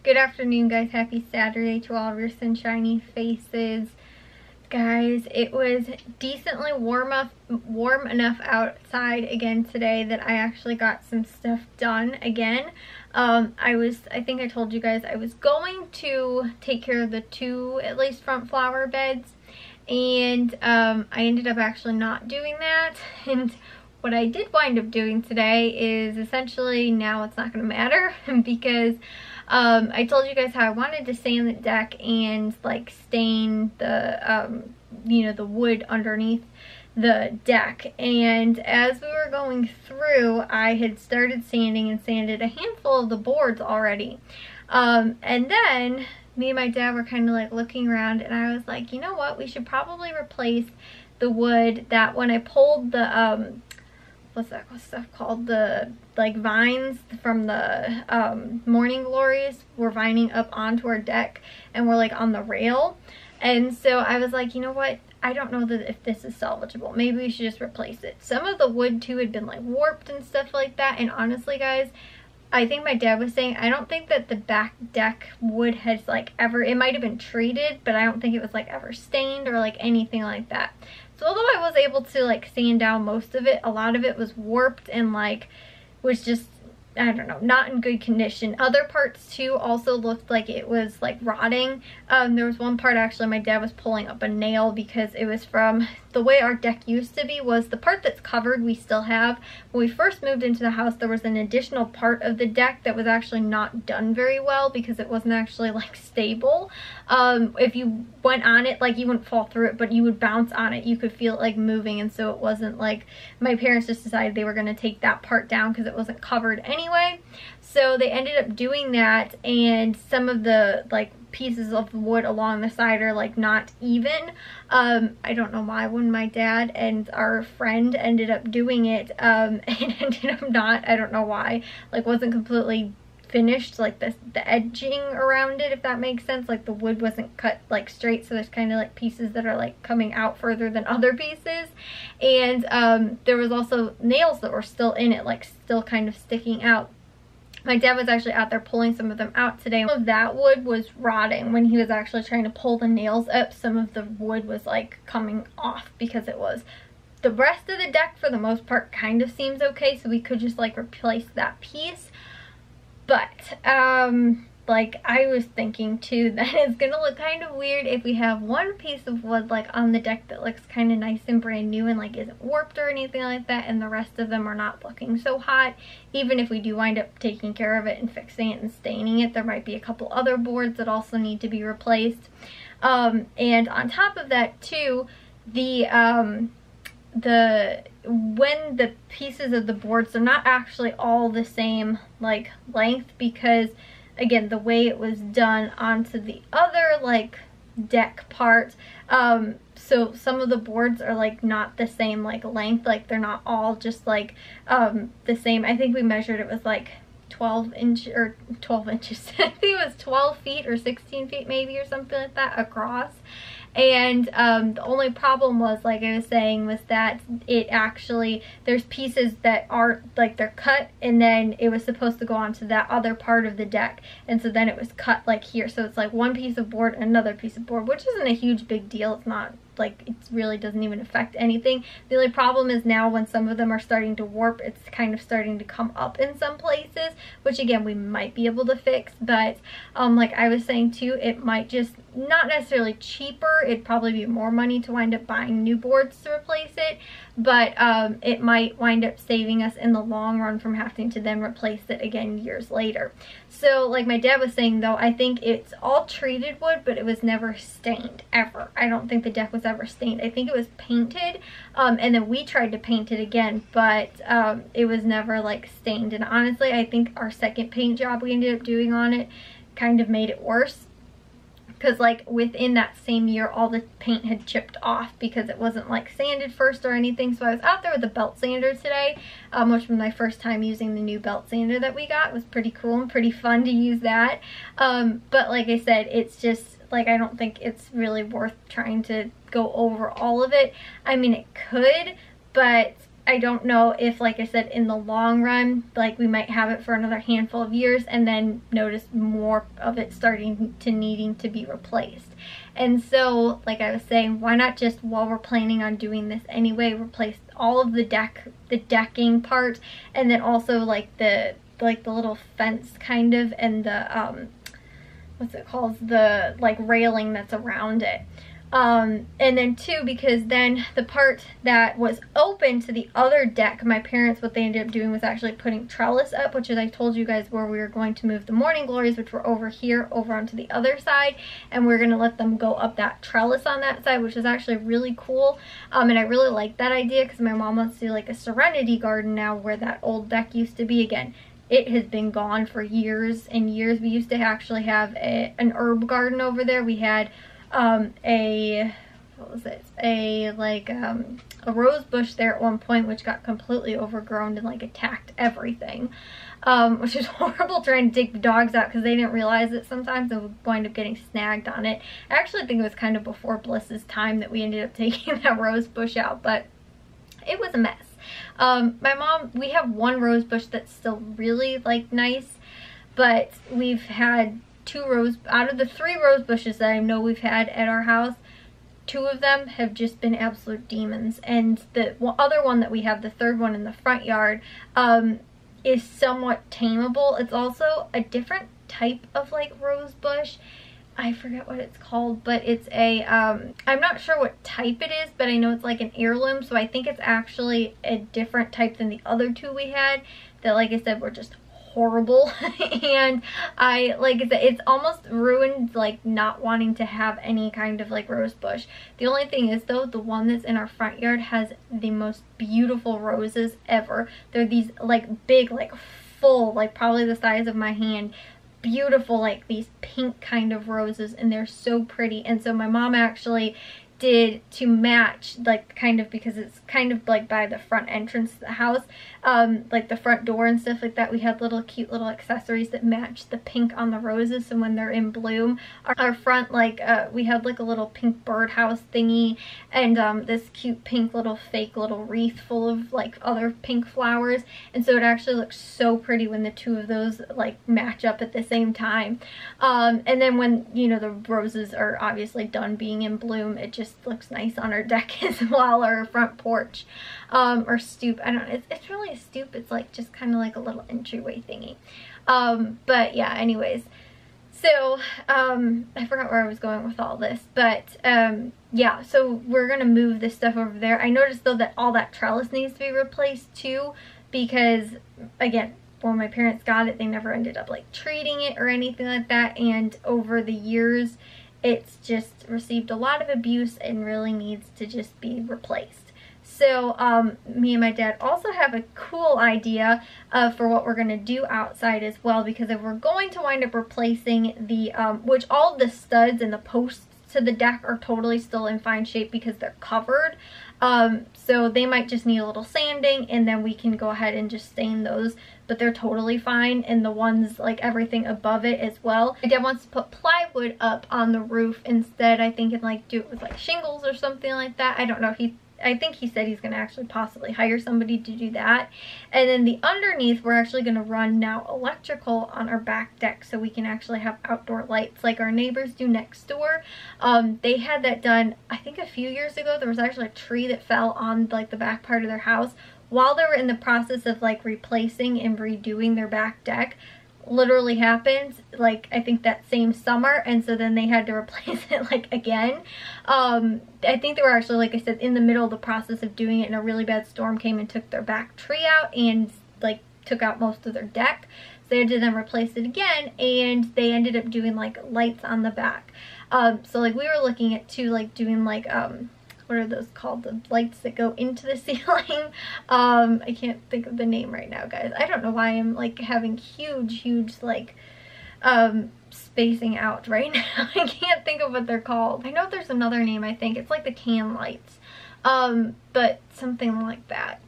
Good afternoon, guys. Happy Saturday to all of your sunshiny faces. Guys, it was decently warm enough outside again today that I actually got some stuff done again. I think I told you guys I was going to take care of the two, at least, front flower beds, and I ended up actually not doing that. And what I did wind up doing today is essentially, now it's not going to matter because I told you guys how I wanted to sand the deck and like stain the the wood underneath the deck. And as we were going through, I had started sanding and sanded a handful of the boards already. And then me and my dad were kind of like looking around, and I was like, you know what, we should probably replace the wood that when I pulled the what's that stuff called, the like vines from the morning glories were vining up onto our deck and were like on the rail. And so I was like, you know what, I don't know that if this is salvageable, maybe we should just replace it. Some of the wood too had been like warped and stuff like that, and honestly guys, I think my dad was saying, I don't think that the back deck wood has like ever, it might have been treated, but I don't think it was like ever stained or like anything like that. So although I was able to like sand down most of it, a lot of it was warped and like was just, I don't know, not in good condition. Other parts too also looked like it was like rotting. There was one part actually my dad was pulling up a nail because it was from the way our deck used to be. Was the part that's covered we still have. When we first moved into the house, there was an additional part of the deck that was actually not done very well because it wasn't actually like stable. If you went on it, like you wouldn't fall through it, but you would bounce on it. You could feel it like moving, and so it wasn't like, my parents just decided they were going to take that part down because it wasn't covered anyway. So they ended up doing that, and some of the like pieces of wood along the side are like not even. I don't know why, when my dad and our friend ended up doing it, it ended up not, I don't know why, like wasn't completely finished, like the edging around it, if that makes sense. Like the wood wasn't cut like straight, so there's kind of like pieces that are like coming out further than other pieces. And there was also nails that were still in it, like still kind of sticking out. My dad was actually out there pulling some of them out today. Some of that wood was rotting. When he was actually trying to pull the nails up, some of the wood was like coming off because it was. The rest of the deck for the most part kind of seems okay, so we could just like replace that piece. But like I was thinking too that it's gonna look kind of weird if we have one piece of wood like on the deck that looks kind of nice and brand new and like isn't warped or anything like that, and the rest of them are not looking so hot. Even if we do wind up taking care of it and fixing it and staining it, there might be a couple other boards that also need to be replaced. And on top of that too, when the pieces of the boards, they're not actually all the same like length, because again, the way it was done onto the other like deck part, so some of the boards are like not the same like length, like they're not all just like the same. I think we measured, it was like 12 inches. I think it was 12 feet or 16 feet maybe, or something like that across. And the only problem was, like I was saying, was that it actually, there's pieces that are like they're cut, and then it was supposed to go onto that other part of the deck, and so then it was cut like here. So it's like one piece of board and another piece of board, which isn't a huge big deal. It's not like, it really doesn't even affect anything. The only problem is now when some of them are starting to warp, it's kind of starting to come up in some places, which again we might be able to fix. But like I was saying too, it might just, not necessarily cheaper, it'd probably be more money to wind up buying new boards to replace it, but it might wind up saving us in the long run from having to then replace it again years later. So like my dad was saying though, I think it's all treated wood, but it was never stained, ever. I don't think the deck was ever stained. I think it was painted, and then we tried to paint it again, but it was never like stained. And honestly, I think our second paint job we ended up doing on it kind of made it worse, because like within that same year all the paint had chipped off because it wasn't like sanded first or anything. So I was out there with the belt sander today, which was my first time using the new belt sander that we got. It was pretty cool and pretty fun to use that. But like I said, it's just like, I don't think it's really worth trying to go over all of it. I mean, it could, but I don't know if, like I said, in the long run, like we might have it for another handful of years and then notice more of it starting to needing to be replaced. And so, like I was saying, why not just, while we're planning on doing this anyway, replace all of the decking part, and then also like the little fence kind of, and the what's it called, the like railing that's around it. And then too, because then the part that was open to the other deck, my parents, what they ended up doing was actually putting trellis up, which, as I told you guys, where we were going to move the morning glories, which were over here, over onto the other side, and we're going to let them go up that trellis on that side, which is actually really cool. And I really like that idea because my mom wants to do like a serenity garden now where that old deck used to be again. It has been gone for years and years. We used to actually have an herb garden over there. We had a rose bush there at one point, which got completely overgrown and like attacked everything, which is horrible trying to take the dogs out because they didn't realize it sometimes and would wind up getting snagged on it. I actually think it was kind of before Bliss's time that we ended up taking that rose bush out, but it was a mess. My mom, we have one rose bush that's still really like nice, but we've had out of the 3 rose bushes that I know we've had at our house, 2 of them have just been absolute demons. And the other one that we have, the 3rd one in the front yard, is somewhat tameable. It's also a different type of like rose bush. I forget what it's called, but it's a, I'm not sure what type it is, but I know it's like an heirloom, so I think it's actually a different type than the other 2 we had that, like I said, were just horrible. And like I said, it's almost ruined like not wanting to have any kind of like rose bush. The only thing is though, the one that's in our front yard has the most beautiful roses ever. They're these like big, like full, like probably the size of my hand, beautiful, like these pink kind of roses, and they're so pretty. And so my mom actually did, to match, like kind of, because it's kind of like by the front entrance to the house, like the front door and stuff like that, we had little cute little accessories that match the pink on the roses, so when they're in bloom, our front, like we had like a little pink birdhouse thingy, and this cute pink little fake little wreath full of like other pink flowers, and so it actually looks so pretty when the 2 of those like match up at the same time. And then when, you know, the roses are obviously done being in bloom, it just looks nice on our deck as well, or our front porch, or stoop. I don't know, it's really a stoop. It's like just kind of like a little entryway thingy. But yeah, anyways, so I forgot where I was going with all this, but yeah, so we're gonna move this stuff over there. I noticed though that all that trellis needs to be replaced too, because again, when my parents got it, they never ended up like treating it or anything like that, and over the years it's just received a lot of abuse and really needs to just be replaced. So me and my dad also have a cool idea for what we're going to do outside as well, because if we're going to wind up replacing the, which all of the studs and the posts to the deck are totally still in fine shape because they're covered. So they might just need a little sanding, and then we can go ahead and just stain those, but they're totally fine. And the ones, like everything above it as well. My dad wants to put plywood up on the roof instead, I think, and like do it with like shingles or something like that. I don't know. I think he said he's going to actually possibly hire somebody to do that. And then the underneath, we're actually going to run now electrical on our back deck, so we can actually have outdoor lights like our neighbors do next door. They had that done, I think, a few years ago. There was actually a tree that fell on like the back part of their house while they were in the process of like replacing and redoing their back deck. Literally happened like I think that same summer, and so then they had to replace it like again. I think they were actually, like I said, in the middle of the process of doing it, and a really bad storm came and took their back tree out and like took out most of their deck, so they had to then replace it again, and they ended up doing like lights on the back. So like we were looking at too, like doing like what are those called, the lights that go into the ceiling? I can't think of the name right now, guys. I don't know why I'm like having huge like spacing out right now. I can't think of what they're called. I know there's another name, I think. It's like the can lights, but something like that.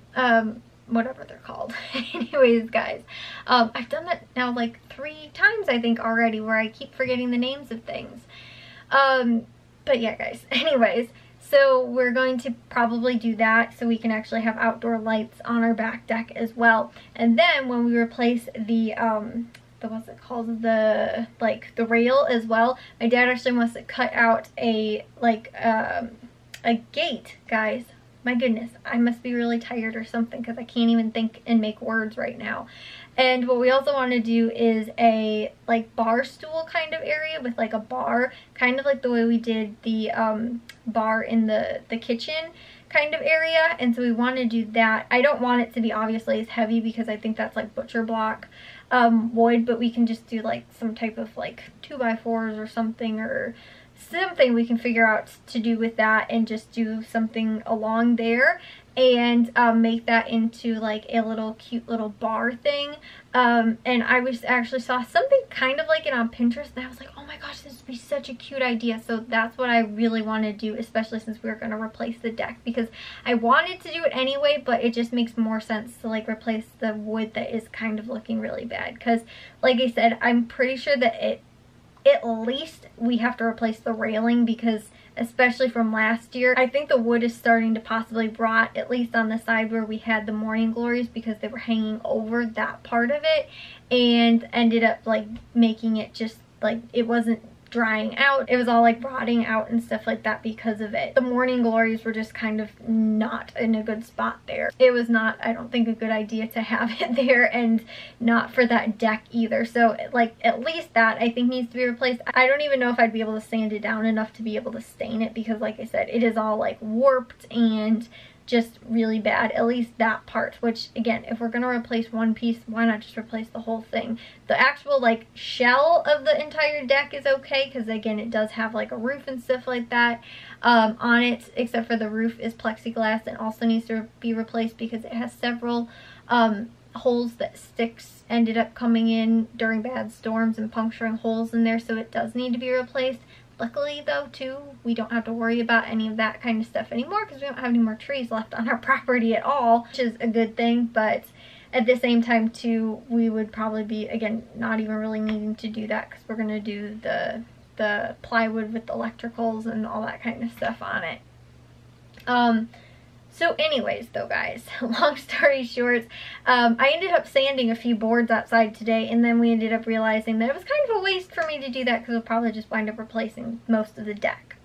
Whatever they're called. Anyways, guys, I've done that now like 3 times, I think, already, where I keep forgetting the names of things. But yeah, guys, anyways, So we're going to probably do that so we can actually have outdoor lights on our back deck as well. And then when we replace the what's it called, the rail as well, my dad actually wants to cut out a gate, guys. My goodness, I must be really tired or something because I can't even think and make words right now. And what we also want to do is a bar stool kind of area with a bar, kind of like the way we did the bar in the kitchen kind of area. And so we want to do that. I don't want it to be obviously as heavy because I think that's butcher block wood, but we can just do some type of 2x4s or something, or something we can figure out to do with that, and just do something along there and make that into a little cute little bar thing. And I actually saw something kind of like it on Pinterest, and I was like, oh my gosh, this would be such a cute idea. So that's what I really want to do, especially since we're going to replace the deck, because I wanted to do it anyway, but it just makes more sense to replace the wood that is kind of looking really bad. Because like I said, I'm pretty sure that at least we have to replace the railing, because especially from last year, I think the wood is starting to possibly rot, at least on the side where we had the morning glories, because they were hanging over that part of it and ended up making it just it wasn't drying out. It was all rotting out and stuff like that because of it. The morning glories were just kind of not in a good spot there. It was not, I don't think, a good idea to have it there, and not for that deck either. So at least that I think needs to be replaced. I don't even know if I'd be able to sand it down enough to be able to stain it, because like I said, it is all warped and just really bad, at least that part. Which again, if we're gonna replace one piece, why not just replace the whole thing? The actual shell of the entire deck is okay, because again, it does have a roof and stuff like that on it, except for the roof is plexiglass and also needs to be replaced because it has several holes that sticks ended up coming in during bad storms and puncturing holes in there, so it does need to be replaced. Luckily though too, we don't have to worry about any of that kind of stuff anymore, because we don't have any more trees left on our property at all, which is a good thing. But at the same time too, we would probably be, again, not even really needing to do that, because we're going to do the plywood with the electricals and all that kind of stuff on it. So anyways though, guys, long story short, I ended up sanding a few boards outside today, and then we ended up realizing that it was kind of a waste for me to do that, because we'll probably just wind up replacing most of the deck.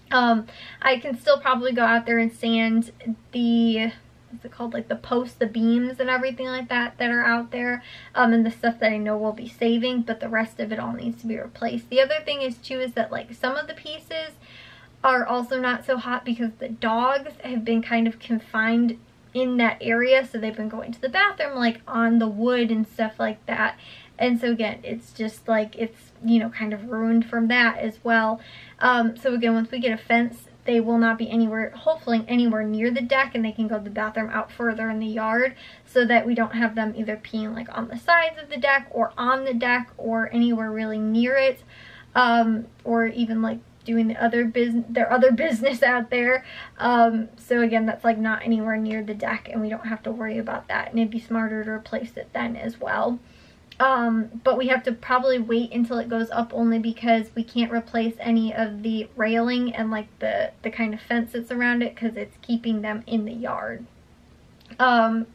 I can still probably go out there and sand the, what's it called, the posts, the beams and everything like that are out there, and the stuff that I know we'll be saving, but the rest of it all needs to be replaced. The other thing is too, is that some of the pieces are also not so hot because the dogs have been kind of confined in that area, so they've been going to the bathroom on the wood and stuff like that. And so again, it's just it's, you know, kind of ruined from that as well. So again, once we get a fence, they will not be anywhere, hopefully anywhere near the deck, and they can go to the bathroom out further in the yard, so that we don't have them either peeing on the sides of the deck or on the deck or anywhere really near it, or even doing their other business out there. So again, that's not anywhere near the deck, and we don't have to worry about that, and it'd be smarter to replace it then as well. But we have to probably wait until it goes up, only because we can't replace any of the railing and the kind of fence that's around it, because it's keeping them in the yard. So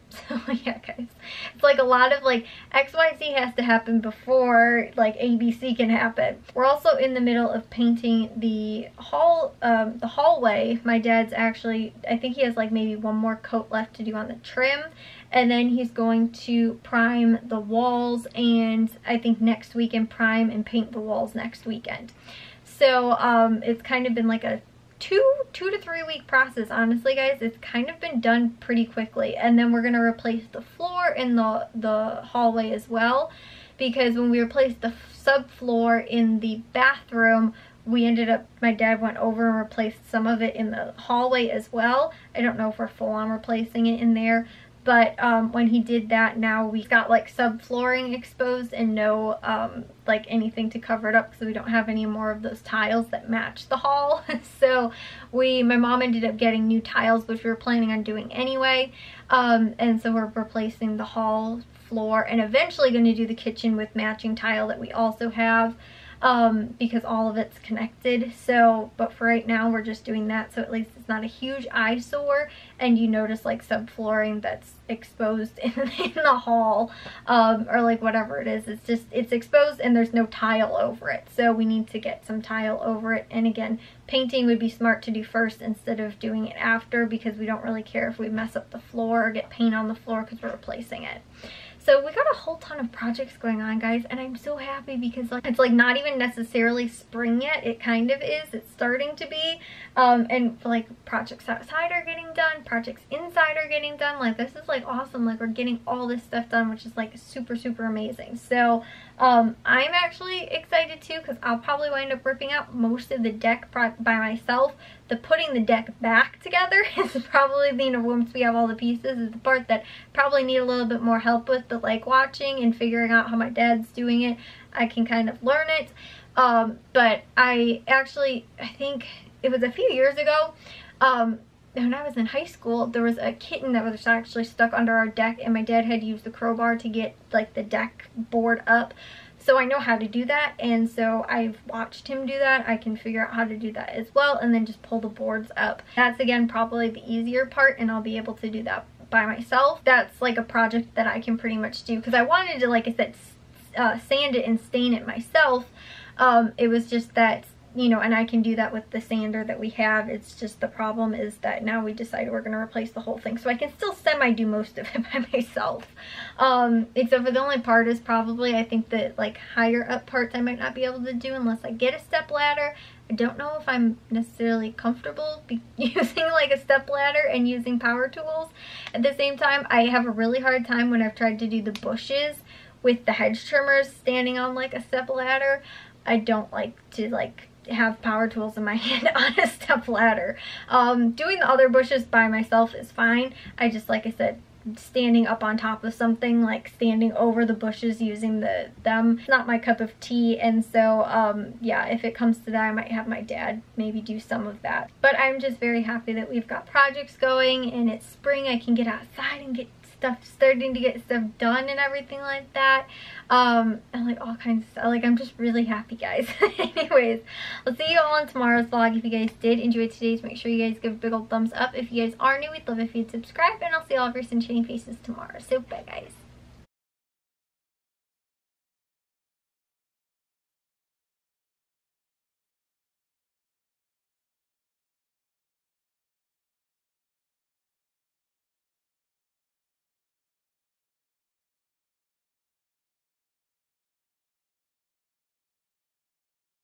yeah, guys, it's a lot of XYZ has to happen before ABC can happen. We're also in the middle of painting the hallway. My dad's actually, I think he has maybe one more coat left to do on the trim, and then he's going to prime the walls, and I think next weekend prime and paint the walls next weekend. So it's kind of been a two to 3 week process, honestly, guys. It's kind of been done pretty quickly. And then we're going to replace the floor in the hallway as well, because when we replaced the subfloor in the bathroom, we ended up, my dad went over and replaced some of it in the hallway as well. I don't know if we're full on replacing it in there, but when he did that, now we got subflooring exposed and no anything to cover it up, so we don't have any more of those tiles that match the hall. So my mom ended up getting new tiles, which we were planning on doing anyway, and so we're replacing the hall floor and eventually going to do the kitchen with matching tile that we also have. because all of it's connected. So, but for right now, we're just doing that, so at least it's not a huge eyesore, and you notice like subflooring that's exposed in the hall, or like whatever it is. It's just, it's exposed and there's no tile over it. So we need to get some tile over it. And again, painting would be smart to do first instead of doing it after, because we don't really care if we mess up the floor or get paint on the floor because we're replacing it. So we got a whole ton of projects going on, guys, and I'm so happy because like it's like not even necessarily spring yet. It kind of is. It's starting to be. And like projects outside are getting done, projects inside are getting done. Like this is like awesome. Like we're getting all this stuff done, which is like super, super amazing. So I'm actually excited too, because I'll probably wind up ripping out most of the deck by myself. The putting the deck back together is probably, you know, once we have all the pieces, is the part that probably need a little bit more help with, but like watching and figuring out how my dad's doing it, I can kind of learn it. But I think it was a few years ago, when I was in high school, there was a kitten that was actually stuck under our deck, and my dad had used the crowbar to get like the deck board up. So I know how to do that, and so I've watched him do that. I can figure out how to do that as well, and then just pull the boards up. That's again probably the easier part, and I'll be able to do that by myself. That's like a project that I can pretty much do, because I wanted to, like I said, sand it and stain it myself. It was just that, you know, and I can do that with the sander that we have. It's just the problem is that now we decided we're going to replace the whole thing. So I can still semi-do most of it by myself. Except for the only part is probably, I think that like higher up parts I might not be able to do unless I get a step ladder. I don't know if I'm necessarily comfortable using like a step ladder and using power tools. At the same time, I have a really hard time when I've tried to do the bushes with the hedge trimmers standing on like a step ladder. I don't like to like have power tools in my hand on a step ladder. Doing the other bushes by myself is fine. I just, like I said, standing up on top of something, like standing over the bushes using them, it's not my cup of tea. And so yeah, if it comes to that, I might have my dad maybe do some of that. But I'm just very happy that we've got projects going, and it's spring. I can get outside and get starting to get stuff done and everything like that, and like all kinds of stuff. Like I'm just really happy, guys. Anyways, I'll see you all on tomorrow's vlog. If you guys did enjoy today's, make sure you guys give a big old thumbs up. If you guys are new, we'd love if you'd subscribe, and I'll see all of your sunshiny faces tomorrow. So bye, guys.